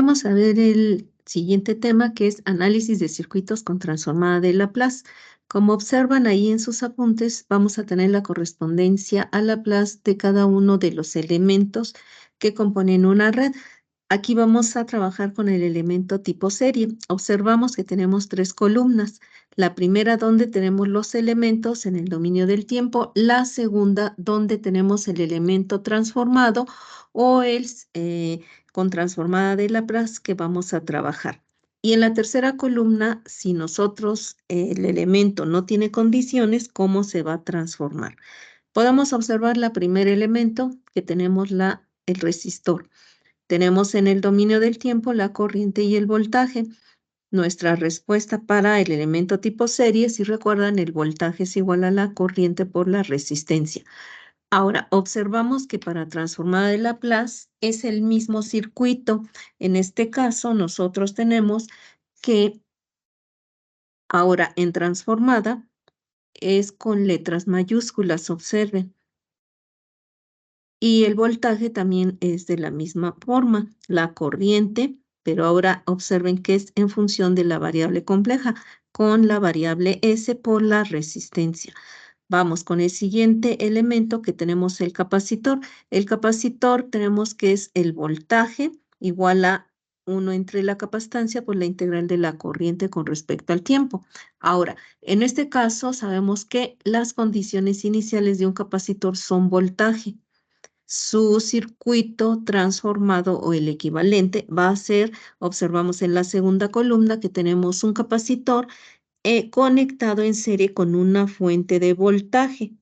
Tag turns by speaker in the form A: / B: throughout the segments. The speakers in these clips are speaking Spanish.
A: Vamos a ver el siguiente tema, que es análisis de circuitos con transformada de Laplace. Como observan ahí en sus apuntes, vamos a tener la correspondencia a Laplace de cada uno de los elementos que componen una red. Aquí vamos a trabajar con el elemento tipo serie. Observamos que tenemos 3 columnas. La primera donde tenemos los elementos en el dominio del tiempo, la segunda donde tenemos el elemento transformado o el con transformada de Laplace que vamos a trabajar. Y en la tercera columna, si nosotros el elemento no tiene condiciones, ¿cómo se va a transformar? Podemos observar el primer elemento que tenemos el resistor. Tenemos en el dominio del tiempo la corriente y el voltaje. Nuestra respuesta para el elemento tipo serie, si recuerdan, el voltaje es igual a la corriente por la resistencia. Ahora, observamos que para transformada de Laplace es el mismo circuito. En este caso, nosotros tenemos que ahora en transformada es con letras mayúsculas, observen. Y el voltaje también es de la misma forma, la corriente, pero ahora observen que es en función de la variable compleja, con la variable S por la resistencia. Vamos con el siguiente elemento que tenemos el capacitor. El capacitor tenemos que es el voltaje igual a 1 entre la capacitancia por la integral de la corriente con respecto al tiempo. Ahora, en este caso sabemos que las condiciones iniciales de un capacitor son voltaje. Su circuito transformado o el equivalente va a ser, observamos en la segunda columna que tenemos un capacitor conectado en serie con una fuente de voltaje.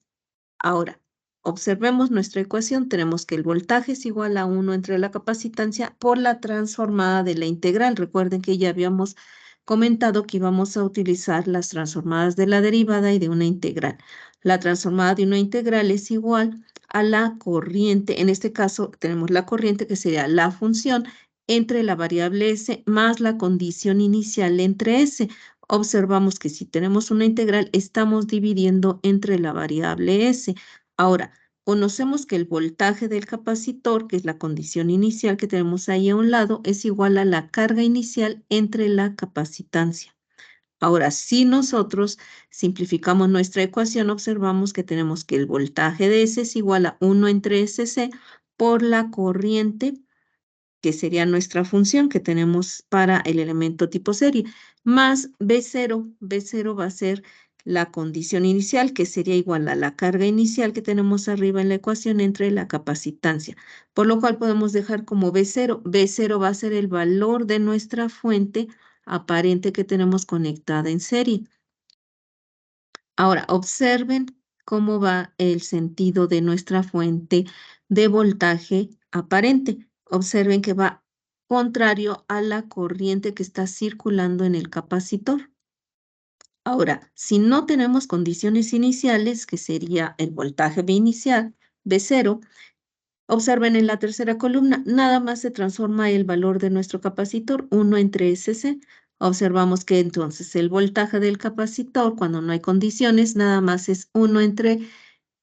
A: Ahora, observemos nuestra ecuación. Tenemos que el voltaje es igual a 1 entre la capacitancia por la transformada de la integral. Recuerden que ya habíamos comentado que íbamos a utilizar las transformadas de la derivada y de una integral. La transformada de una integral es igual a la corriente. En este caso tenemos la corriente que sería la función entre la variable s más la condición inicial entre s. Observamos que si tenemos una integral, estamos dividiendo entre la variable s. Ahora, conocemos que el voltaje del capacitor, que es la condición inicial que tenemos ahí a un lado, es igual a la carga inicial entre la capacitancia. Ahora, si nosotros simplificamos nuestra ecuación, observamos que tenemos que el voltaje de S es igual a 1 entre SC por la corriente, que sería nuestra función que tenemos para el elemento tipo serie, más B0. B0 va a ser la condición inicial, que sería igual a la carga inicial que tenemos arriba en la ecuación entre la capacitancia, por lo cual podemos dejar como B0. B0 va a ser el valor de nuestra fuente aparente que tenemos conectada en serie. Ahora, observen cómo va el sentido de nuestra fuente de voltaje aparente. Observen que va contrario a la corriente que está circulando en el capacitor. Ahora, si no tenemos condiciones iniciales, que sería el voltaje B inicial, B0, observen en la tercera columna, nada más se transforma el valor de nuestro capacitor, 1 entre SC. Observamos que entonces el voltaje del capacitor, cuando no hay condiciones, nada más es 1 entre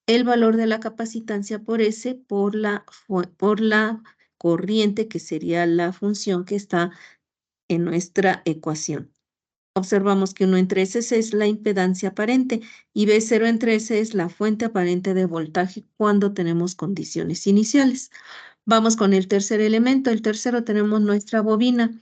A: el valor de la capacitancia por S por la corriente, que sería la función que está en nuestra ecuación. Observamos que 1 entre S es la impedancia aparente y B0 entre S es la fuente aparente de voltaje cuando tenemos condiciones iniciales. Vamos con el tercer elemento. El tercero tenemos nuestra bobina.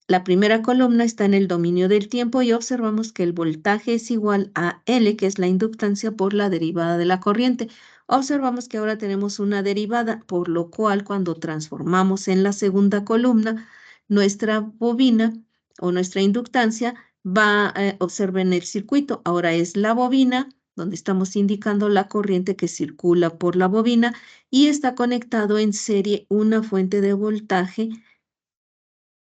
A: La primera columna está en el dominio del tiempo y observamos que el voltaje es igual a L, que es la inductancia por la derivada de la corriente. Observamos que ahora tenemos una derivada, por lo cual cuando transformamos en la segunda columna, nuestra bobina o nuestra inductancia va, observen el circuito, ahora es la bobina, donde estamos indicando la corriente que circula por la bobina y está conectado en serie una fuente de voltaje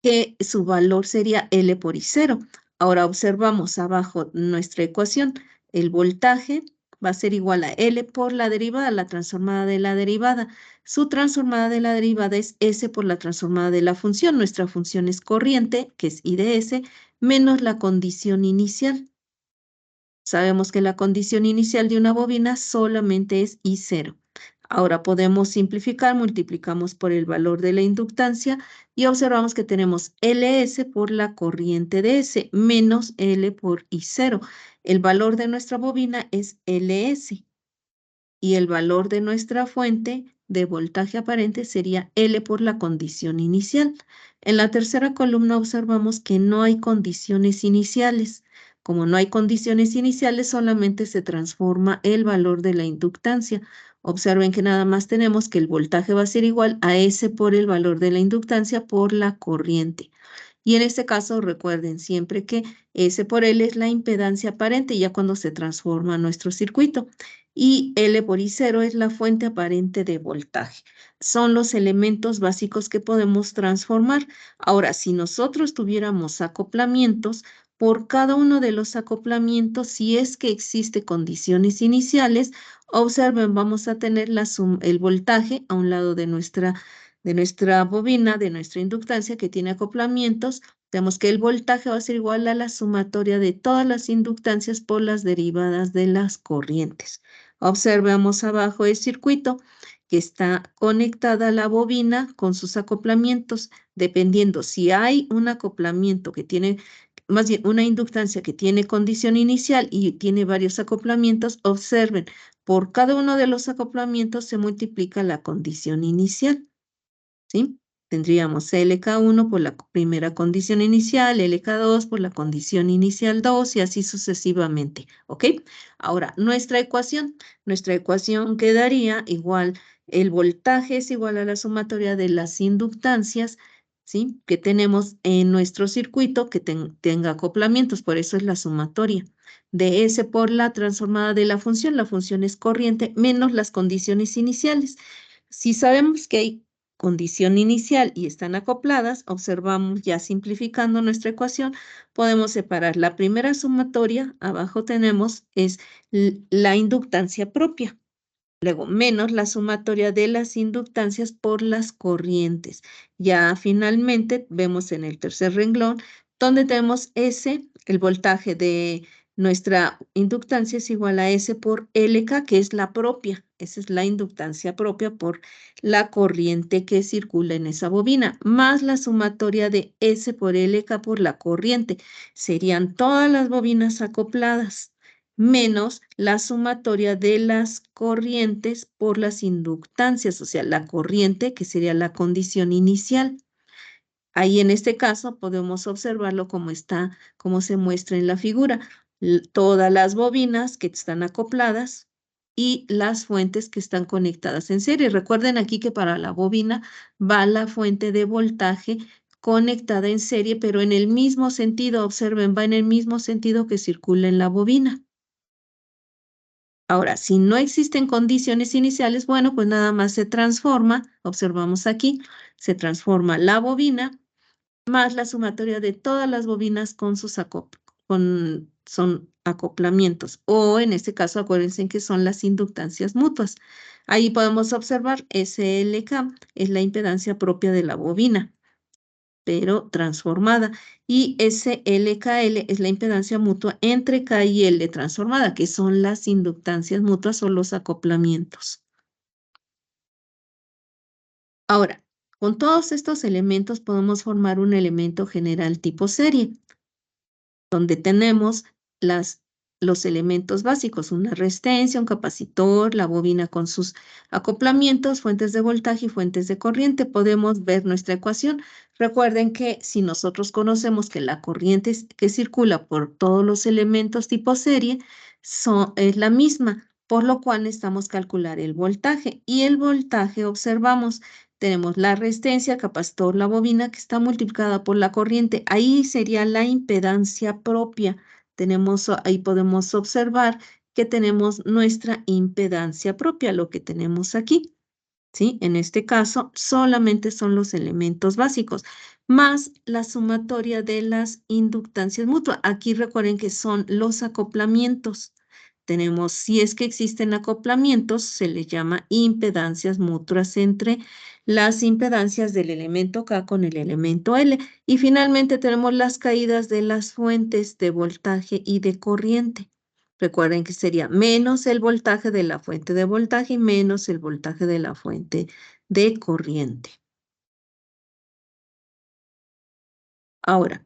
A: que su valor sería L por I0. Ahora observamos abajo nuestra ecuación. El voltaje va a ser igual a L por la derivada, la transformada de la derivada. Su transformada de la derivada es S por la transformada de la función. Nuestra función es corriente, que es I de S, menos la condición inicial. Sabemos que la condición inicial de una bobina solamente es I0. Ahora podemos simplificar, multiplicamos por el valor de la inductancia y observamos que tenemos Ls por la corriente de S menos L por I0. El valor de nuestra bobina es Ls y el valor de nuestra fuente de voltaje aparente sería L por la condición inicial. En la tercera columna observamos que no hay condiciones iniciales. Como no hay condiciones iniciales, solamente se transforma el valor de la inductancia. Observen que nada más tenemos que el voltaje va a ser igual a S por el valor de la inductancia por la corriente. Y en este caso, recuerden siempre que S por L es la impedancia aparente ya cuando se transforma nuestro circuito. Y L por I0 es la fuente aparente de voltaje. Son los elementos básicos que podemos transformar. Ahora, si nosotros tuviéramos acoplamientos, por cada uno de los acoplamientos, si es que existe condiciones iniciales, observen, vamos a tener el voltaje a un lado de nuestra bobina, de nuestra inductancia que tiene acoplamientos. Tenemos que el voltaje va a ser igual a la sumatoria de todas las inductancias por las derivadas de las corrientes. Observamos abajo el circuito que está conectada a la bobina con sus acoplamientos, dependiendo si hay un acoplamiento que tiene, más bien una inductancia que tiene condición inicial y tiene varios acoplamientos, observen, por cada uno de los acoplamientos se multiplica la condición inicial. ¿Sí? Tendríamos LK1 por la primera condición inicial, LK2 por la condición inicial 2 y así sucesivamente, ¿ok? Ahora, nuestra ecuación quedaría igual, el voltaje es igual a la sumatoria de las inductancias, ¿sí? Que tenemos en nuestro circuito que tenga acoplamientos, por eso es la sumatoria de S por la transformada de la función es corriente, menos las condiciones iniciales. Si sabemos que hay condición inicial y están acopladas, observamos ya simplificando nuestra ecuación, podemos separar la primera sumatoria, abajo tenemos, es la inductancia propia. Luego, menos la sumatoria de las inductancias por las corrientes. Ya finalmente vemos en el tercer renglón, donde tenemos S, el voltaje de nuestra inductancia es igual a S por LK, que es la propia. Esa es la inductancia propia por la corriente que circula en esa bobina, más la sumatoria de S por LK por la corriente. Serían todas las bobinas acopladas menos la sumatoria de las corrientes por las inductancias, o sea, la corriente que sería la condición inicial. Ahí en este caso podemos observarlo como está, como se muestra en la figura. Todas las bobinas que están acopladas y las fuentes que están conectadas en serie. Recuerden aquí que para la bobina va la fuente de voltaje conectada en serie, pero en el mismo sentido, observen, va en el mismo sentido que circula en la bobina. Ahora, si no existen condiciones iniciales, bueno, pues nada más se transforma, observamos aquí, se transforma la bobina más la sumatoria de todas las bobinas con sus son acoplamientos. O en este caso, acuérdense que son las inductancias mutuas. Ahí podemos observar SLK es la impedancia propia de la bobina, pero transformada. Y SLKL es la impedancia mutua entre K y L transformada, que son las inductancias mutuas o los acoplamientos. Ahora, con todos estos elementos podemos formar un elemento general tipo serie, donde tenemos los elementos básicos, una resistencia, un capacitor, la bobina con sus acoplamientos, fuentes de voltaje y fuentes de corriente. Podemos ver nuestra ecuación. Recuerden que si nosotros conocemos que la corriente que circula por todos los elementos tipo serie es la misma, por lo cual necesitamos calcular el voltaje. Y el voltaje, observamos, tenemos la resistencia, el capacitor, la bobina que está multiplicada por la corriente. Ahí sería la impedancia propia. Ahí podemos observar que tenemos nuestra impedancia propia, lo que tenemos aquí. ¿Sí? En este caso, solamente son los elementos básicos, más la sumatoria de las inductancias mutuas. Aquí recuerden que son los acoplamientos. Tenemos, si es que existen acoplamientos, se les llama impedancias mutuas entre las impedancias del elemento K con el elemento L. Y finalmente tenemos las caídas de las fuentes de voltaje y de corriente. Recuerden que sería menos el voltaje de la fuente de voltaje y menos el voltaje de la fuente de corriente. Ahora,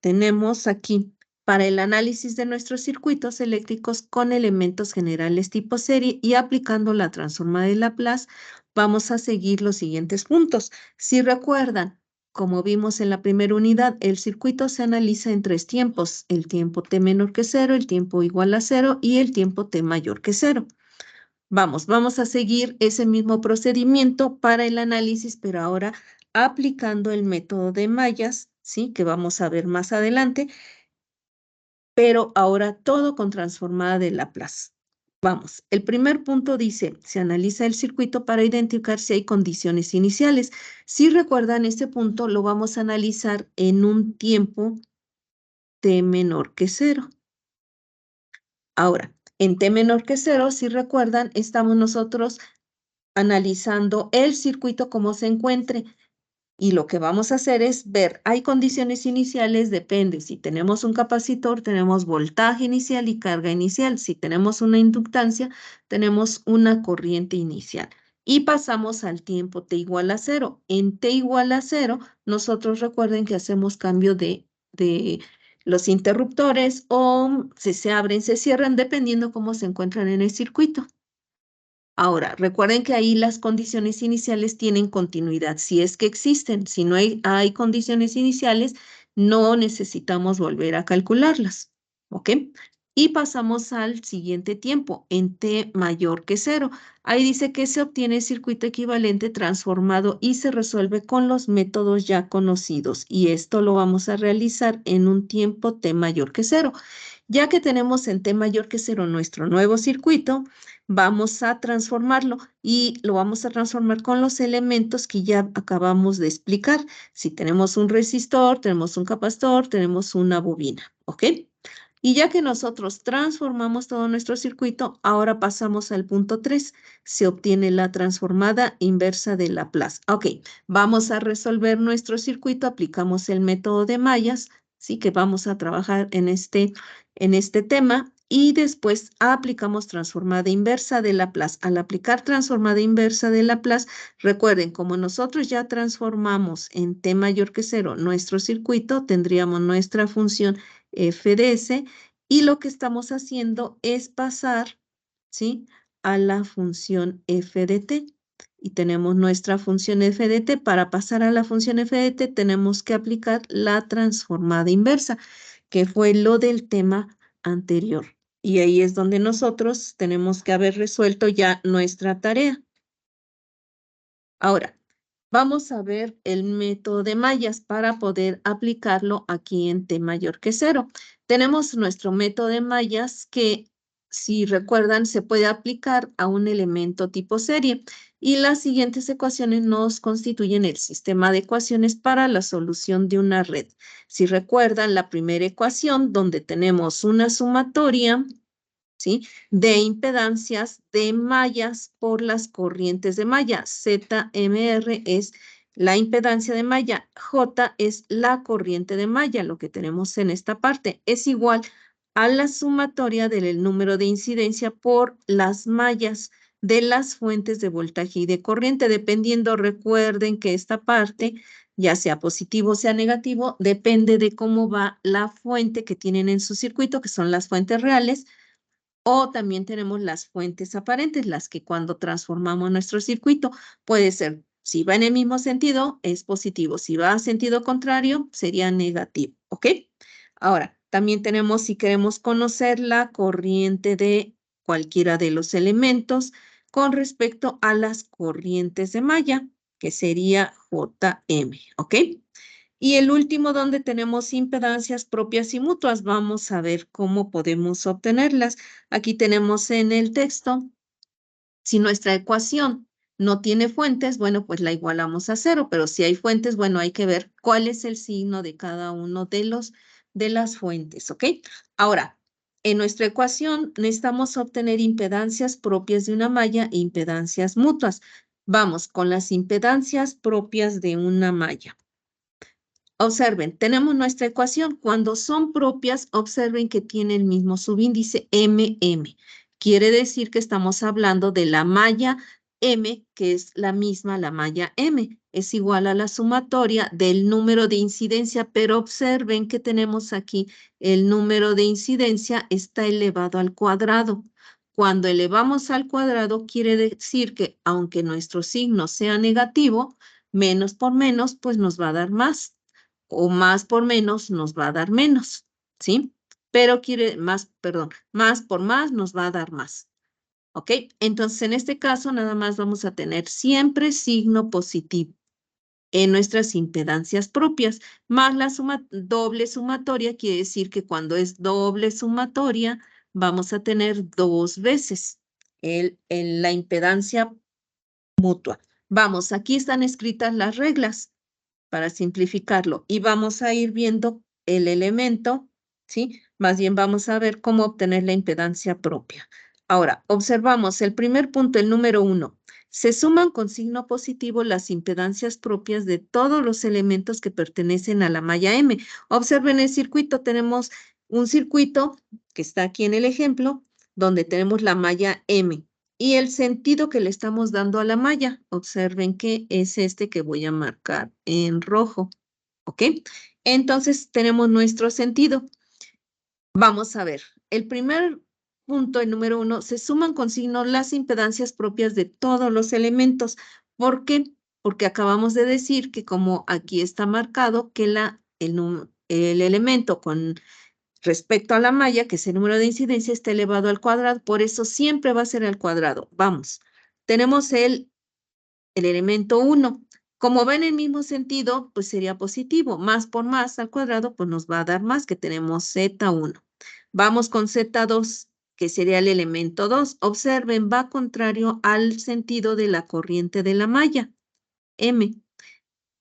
A: tenemos aquí para el análisis de nuestros circuitos eléctricos con elementos generales tipo serie y aplicando la transformada de Laplace, vamos a seguir los siguientes puntos. Si recuerdan, como vimos en la primera unidad, el circuito se analiza en 3 tiempos: el tiempo t menor que 0, el tiempo igual a 0 y el tiempo t mayor que 0. Vamos a seguir ese mismo procedimiento para el análisis, pero ahora aplicando el método de mallas, ¿sí? Que vamos a ver más adelante, pero ahora todo con transformada de Laplace. Vamos, el primer punto dice, se analiza el circuito para identificar si hay condiciones iniciales. Si recuerdan, este punto lo vamos a analizar en un tiempo t menor que 0. Ahora, en t menor que 0, si recuerdan, estamos nosotros analizando el circuito como se encuentre. Y lo que vamos a hacer es ver, hay condiciones iniciales, depende. Si tenemos un capacitor, tenemos voltaje inicial y carga inicial. Si tenemos una inductancia, tenemos una corriente inicial. Y pasamos al tiempo t igual a 0. En t igual a 0, nosotros recuerden que hacemos cambio de los interruptores o se abren, se cierran, dependiendo cómo se encuentran en el circuito. Ahora, recuerden que ahí las condiciones iniciales tienen continuidad, si es que existen. Si no hay condiciones iniciales, no necesitamos volver a calcularlas, ¿ok? Y pasamos al siguiente tiempo, en t mayor que 0. Ahí dice que se obtiene circuito equivalente transformado y se resuelve con los métodos ya conocidos. Y esto lo vamos a realizar en un tiempo t mayor que 0. Ya que tenemos en t mayor que 0 nuestro nuevo circuito, vamos a transformarlo y lo vamos a transformar con los elementos que ya acabamos de explicar. Si tenemos un resistor, tenemos un capacitor, tenemos una bobina, ¿ok? Y ya que nosotros transformamos todo nuestro circuito, ahora pasamos al punto 3. Se obtiene la transformada inversa de Laplace. Ok, vamos a resolver nuestro circuito, aplicamos el método de mallas, sí que vamos a trabajar en este tema y después aplicamos transformada inversa de Laplace. Al aplicar transformada inversa de Laplace, recuerden, como nosotros ya transformamos en t mayor que 0 nuestro circuito, tendríamos nuestra función f de s y lo que estamos haciendo es pasar, ¿sí?, a la función f de t. Y tenemos nuestra función f de t. Para pasar a la función f de t tenemos que aplicar la transformada inversa, que fue lo del tema anterior. Y ahí es donde nosotros tenemos que haber resuelto ya nuestra tarea. Ahora, vamos a ver el método de mallas para poder aplicarlo aquí en t mayor que 0. Tenemos nuestro método de mallas que, si recuerdan, se puede aplicar a un elemento tipo serie. Y las siguientes ecuaciones nos constituyen el sistema de ecuaciones para la solución de una red. Si recuerdan, la primera ecuación, donde tenemos una sumatoria, ¿sí?, de impedancias de mallas por las corrientes de malla. ZMR es la impedancia de malla, J es la corriente de malla. Lo que tenemos en esta parte es igual a la sumatoria del número de incidencia por las mallas de las fuentes de voltaje y de corriente, dependiendo. Recuerden que esta parte, ya sea positivo o sea negativo, depende de cómo va la fuente que tienen en su circuito, que son las fuentes reales. O también tenemos las fuentes aparentes, las que cuando transformamos nuestro circuito puede ser, si va en el mismo sentido, es positivo. Si va a sentido contrario, sería negativo, ¿ok? Ahora, también tenemos, si queremos conocer la corriente de cualquiera de los elementos con respecto a las corrientes de malla, que sería JM, ¿ok? Y el último, donde tenemos impedancias propias y mutuas, vamos a ver cómo podemos obtenerlas. Aquí tenemos en el texto, si nuestra ecuación no tiene fuentes, bueno, pues la igualamos a 0, pero si hay fuentes, bueno, hay que ver cuál es el signo de cada uno de las fuentes, ¿ok? Ahora, en nuestra ecuación necesitamos obtener impedancias propias de una malla e impedancias mutuas. Vamos con las impedancias propias de una malla. Observen, tenemos nuestra ecuación. Cuando son propias, observen que tiene el mismo subíndice MM. Quiere decir que estamos hablando de la malla M, que es la misma, la malla M. Es igual a la sumatoria del número de incidencia, pero observen que tenemos aquí el número de incidencia está elevado al cuadrado. Cuando elevamos al cuadrado, quiere decir que aunque nuestro signo sea negativo, menos por menos, pues nos va a dar más. O más por menos nos va a dar menos, ¿sí? Pero quiere más, perdón, más por más nos va a dar más. ¿Ok? Entonces, en este caso, nada más vamos a tener siempre signo positivo en nuestras impedancias propias, más la doble sumatoria, quiere decir que cuando es doble sumatoria, vamos a tener dos veces la impedancia mutua. Vamos, aquí están escritas las reglas para simplificarlo y vamos a ir viendo el elemento, ¿sí? Más bien vamos a ver cómo obtener la impedancia propia. Ahora, observamos el primer punto, el número 1. Se suman con signo positivo las impedancias propias de todos los elementos que pertenecen a la malla M. Observen el circuito, tenemos un circuito que está aquí en el ejemplo, donde tenemos la malla M. Y el sentido que le estamos dando a la malla, observen que es este que voy a marcar en rojo, ¿ok? Entonces tenemos nuestro sentido. Vamos a ver, el primer punto, el número 1, se suman con signo las impedancias propias de todos los elementos. ¿Por qué? Porque acabamos de decir que como aquí está marcado que el elemento con respecto a la malla, que es el número de incidencia, está elevado al cuadrado, por eso siempre va a ser al cuadrado. Vamos, tenemos el elemento 1. Como va en el mismo sentido, pues sería positivo. Más por más al cuadrado, pues nos va a dar más, que tenemos Z1. Vamos con Z2, que sería el elemento 2. Observen, va contrario al sentido de la corriente de la malla, M.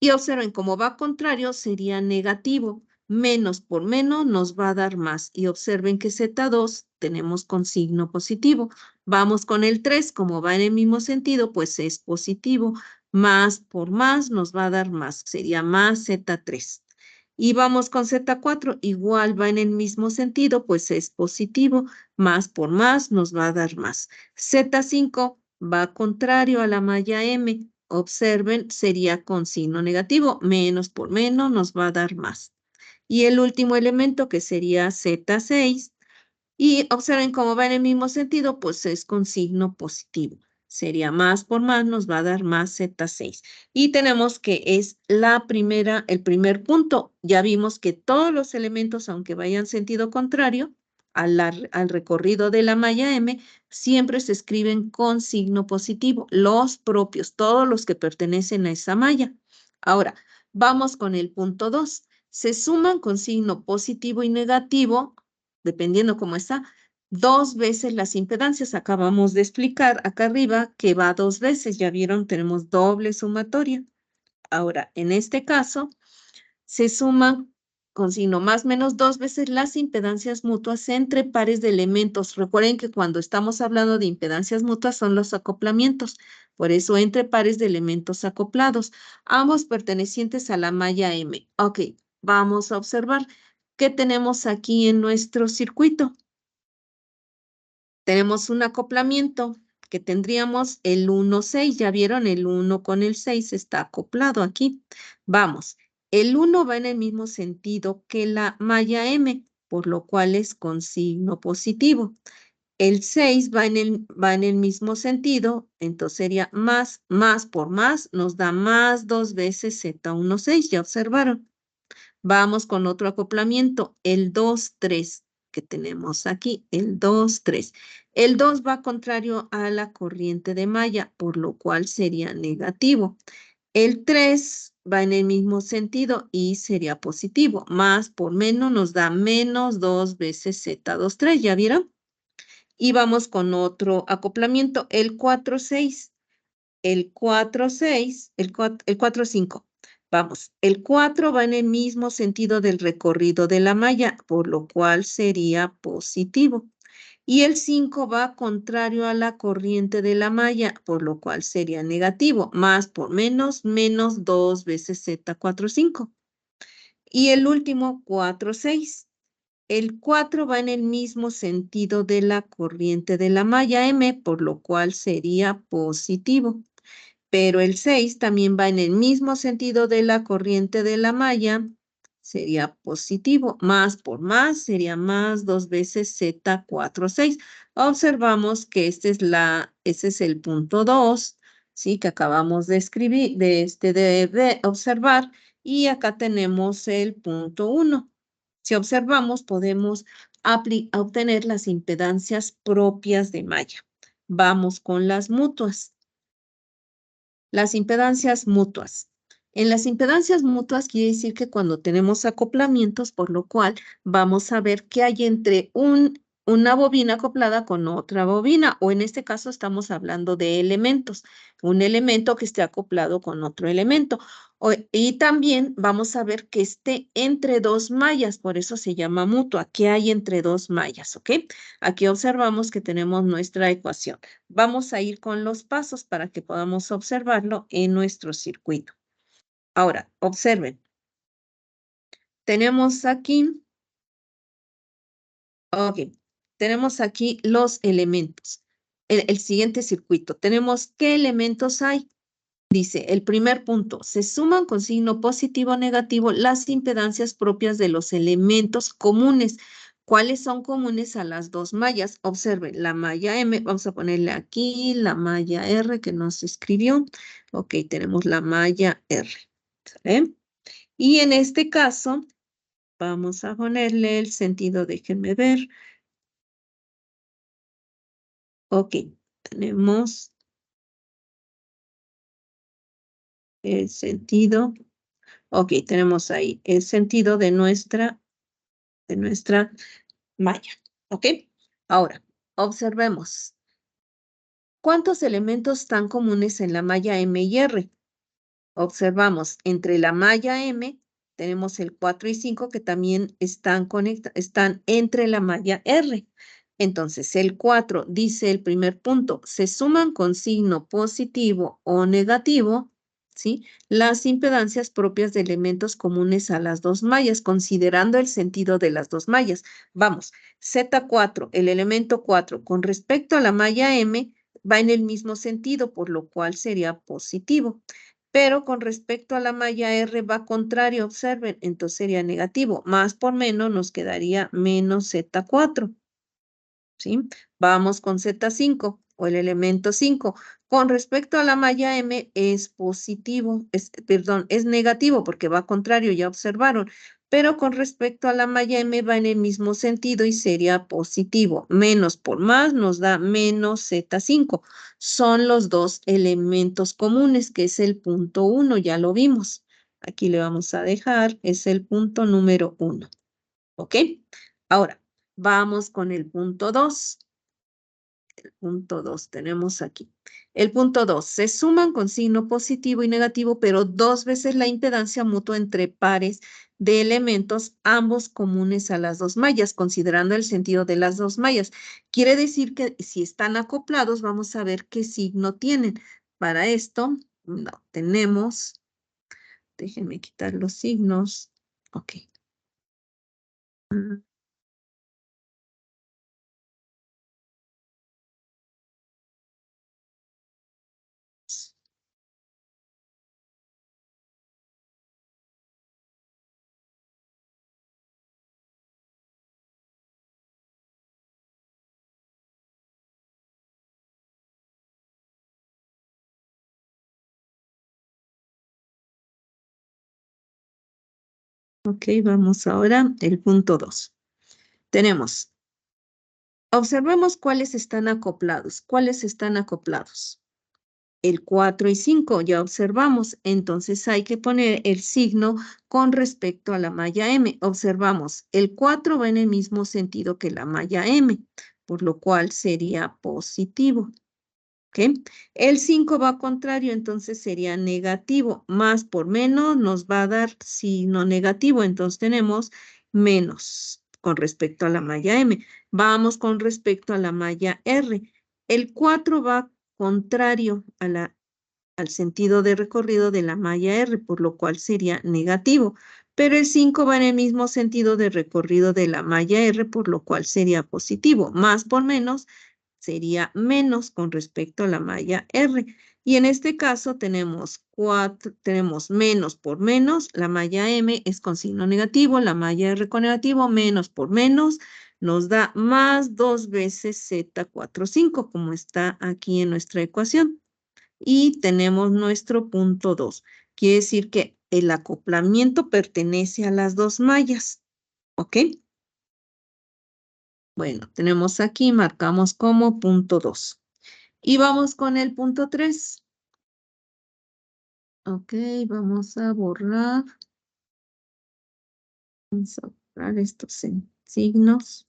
A: Y observen, como va contrario, sería negativo. Menos por menos nos va a dar más. Y observen que Z2 tenemos con signo positivo. Vamos con el 3, como va en el mismo sentido, pues es positivo. Más por más nos va a dar más. Sería más Z3. Y vamos con Z4, igual va en el mismo sentido, pues es positivo. Más por más nos va a dar más. Z5 va contrario a la malla M. Observen, sería con signo negativo. Menos por menos nos va a dar más. Y el último elemento que sería Z6. Y observen cómo va en el mismo sentido, pues es con signo positivo. Sería más por más, nos va a dar más Z6. Y tenemos que es el primer punto. Ya vimos que todos los elementos, aunque vayan sentido contrario al recorrido de la malla M, siempre se escriben con signo positivo. Los propios, todos los que pertenecen a esa malla. Ahora, vamos con el punto 2. Se suman con signo positivo y negativo dependiendo cómo está, dos veces las impedancias. Acabamos de explicar acá arriba que va dos veces. Ya vieron, tenemos doble sumatoria. Ahora, en este caso, se suman con signo más menos dos veces las impedancias mutuas entre pares de elementos. Recuerden que cuando estamos hablando de impedancias mutuas son los acoplamientos. Por eso, entre pares de elementos acoplados, ambos pertenecientes a la malla M. Ok, vamos a observar qué tenemos aquí en nuestro circuito. Tenemos un acoplamiento que tendríamos el 1, 6. Ya vieron, el 1 con el 6 está acoplado aquí. Vamos, el 1 va en el mismo sentido que la malla M, por lo cual es con signo positivo. El 6 va en el mismo sentido, entonces sería más por más, nos da más dos veces Z1, 6. Ya observaron. Vamos con otro acoplamiento, el 2, 3, que tenemos aquí, el 2, 3. El 2 va contrario a la corriente de malla, por lo cual sería negativo. El 3 va en el mismo sentido y sería positivo. Más por menos nos da menos 2 veces Z2, 3, ¿ya vieron? Y vamos con otro acoplamiento, el 4, 6. El 4, 6, el 4, 5. Vamos, el 4 va en el mismo sentido del recorrido de la malla, por lo cual sería positivo. Y el 5 va contrario a la corriente de la malla, por lo cual sería negativo. Más por menos, menos 2 veces Z4, 5. Y el último, 4, 6. El 4 va en el mismo sentido de la corriente de la malla M, por lo cual sería positivo. Pero el 6 también va en el mismo sentido de la corriente de la malla, sería positivo. Más por más sería más 2 veces Z4, 6. Observamos que ese es el punto 2, ¿sí? Que acabamos de escribir, de observar. Y acá tenemos el punto 1. Si observamos, podemos obtener las impedancias propias de malla. Vamos con las mutuas. Las impedancias mutuas. En las impedancias mutuas quiere decir que cuando tenemos acoplamientos, por lo cual vamos a ver qué hay entre una bobina acoplada con otra bobina, o en este caso estamos hablando de elementos, un elemento que esté acoplado con otro elemento. Y también vamos a ver que esté entre dos mallas, por eso se llama mutua, qué hay entre dos mallas, ¿ok? Aquí observamos que tenemos nuestra ecuación. Vamos a ir con los pasos para que podamos observarlo en nuestro circuito. Ahora, observen. Tenemos aquí, tenemos aquí los elementos. El siguiente circuito. Tenemos qué elementos hay. Dice, el primer punto, se suman con signo positivo o negativo las impedancias propias de los elementos comunes. ¿Cuáles son comunes a las dos mallas? Observen, la malla M, vamos a ponerle aquí la malla R que no se escribió. Ok, tenemos la malla R. ¿Sale? Y en este caso, vamos a ponerle el sentido, déjenme ver. Ok, tenemos el sentido. Ok, tenemos ahí el sentido de nuestra malla. ¿Ok? Ahora, observemos. ¿Cuántos elementos tan comunes en la malla M y R? Observamos, entre la malla M tenemos el 4 y 5 que también están entre la malla R. Entonces, el 4 dice el primer punto, se suman con signo positivo o negativo, ¿sí? Las impedancias propias de elementos comunes a las dos mallas, considerando el sentido de las dos mallas. Vamos, Z4, el elemento 4, con respecto a la malla M, va en el mismo sentido, por lo cual sería positivo. Pero con respecto a la malla R va contrario, observen, entonces sería negativo. Más por menos nos quedaría menos Z4. ¿Sí? Vamos con Z5 o el elemento 5. Con respecto a la malla M es positivo, perdón, es negativo porque va contrario, ya observaron. Pero con respecto a la malla M va en el mismo sentido y sería positivo. Menos por más nos da menos Z5. Son los dos elementos comunes, que es el punto 1, ya lo vimos. Aquí le vamos a dejar, es el punto número 1. ¿Ok? Ahora, vamos con el punto 2. El punto 2 tenemos aquí. El punto 2, se suman con signo positivo y negativo, pero dos veces la impedancia mutua entre pares de elementos, ambos comunes a las dos mallas, considerando el sentido de las dos mallas. Quiere decir que si están acoplados, vamos a ver qué signo tienen. Para esto, no, tenemos, déjenme quitar los signos. Ok. Ok, vamos ahora el punto 2. Tenemos, observemos cuáles están acoplados. ¿Cuáles están acoplados? El 4 y 5, ya observamos. Entonces hay que poner el signo con respecto a la malla M. Observamos, el 4 va en el mismo sentido que la malla M, por lo cual sería positivo. ¿Ok? El 5 va contrario, entonces sería negativo. Más por menos nos va a dar signo negativo. Entonces tenemos menos con respecto a la malla M. Vamos con respecto a la malla R. El 4 va contrario a la al sentido de recorrido de la malla R, por lo cual sería negativo. Pero el 5 va en el mismo sentido de recorrido de la malla R, por lo cual sería positivo. Más por menos sería menos con respecto a la malla R. Y en este caso tenemos menos por menos, la malla M es con signo negativo, la malla R con negativo, menos por menos, nos da más 2 veces Z45, como está aquí en nuestra ecuación. Y tenemos nuestro punto 2. Quiere decir que el acoplamiento pertenece a las dos mallas. ¿Ok? Bueno, tenemos aquí, marcamos como punto 2. Y vamos con el punto 3. Ok, vamos a borrar. Vamos a borrar estos signos.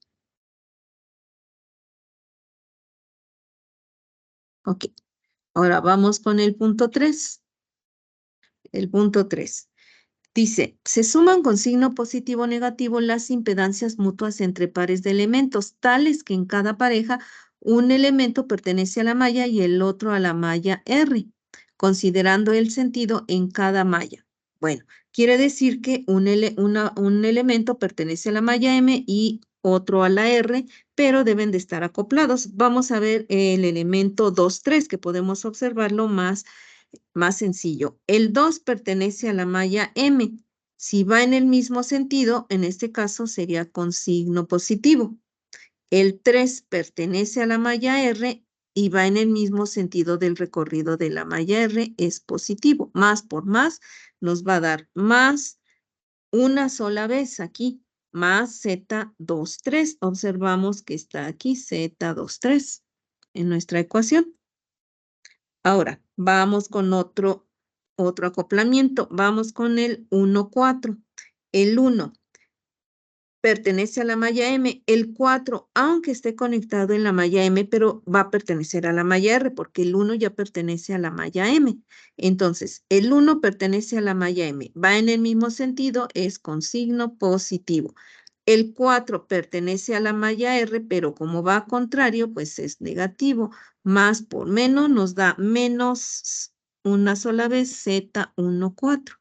A: Ok, ahora vamos con el punto 3. El punto 3. Dice, se suman con signo positivo o negativo las impedancias mutuas entre pares de elementos, tales que en cada pareja un elemento pertenece a la malla y el otro a la malla R, considerando el sentido en cada malla. Bueno, quiere decir que un elemento pertenece a la malla M y otro a la R, pero deben de estar acoplados. Vamos a ver el elemento 2, 3, que podemos observarlo más sencillo. El 2 pertenece a la malla M. Si va en el mismo sentido, en este caso sería con signo positivo. El 3 pertenece a la malla R y va en el mismo sentido del recorrido de la malla R, es positivo. Más por más nos va a dar más una sola vez aquí, más Z23. Observamos que está aquí Z23 en nuestra ecuación. Ahora, vamos con otro acoplamiento. Vamos con el 1, 4. El 1 pertenece a la malla M. El 4, aunque esté conectado en la malla M, pero va a pertenecer a la malla R, porque el 1 ya pertenece a la malla M. Entonces, el 1 pertenece a la malla M. Va en el mismo sentido, es con signo positivo. El 4 pertenece a la malla R, pero como va contrario, pues es negativo. Más por menos nos da menos una sola vez Z1, 4.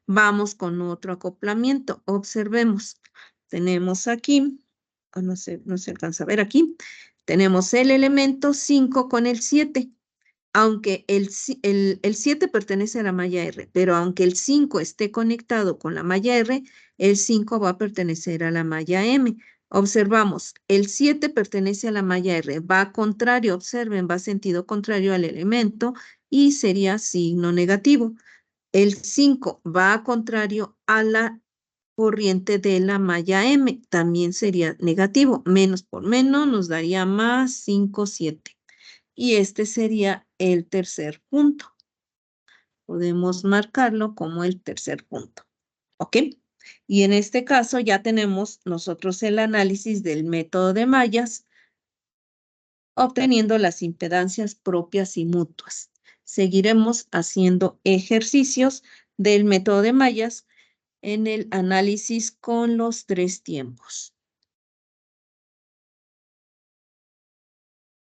A: Vamos con otro acoplamiento. Observemos. Tenemos aquí, no se alcanza a ver aquí, tenemos el elemento 5 con el 7. Aunque el 7 pertenece a la malla R, pero aunque el 5 esté conectado con la malla R, el 5 va a pertenecer a la malla M. Observamos, el 7 pertenece a la malla R, va contrario, observen, va sentido contrario al elemento y sería signo negativo. El 5 va contrario a la corriente de la malla M, también sería negativo. Menos por menos nos daría más 5, 7. Y este sería el tercer punto. Podemos marcarlo como el tercer punto. ¿Ok? Y en este caso ya tenemos nosotros el análisis del método de mallas, obteniendo las impedancias propias y mutuas. Seguiremos haciendo ejercicios del método de mallas en el análisis con los 3 tiempos.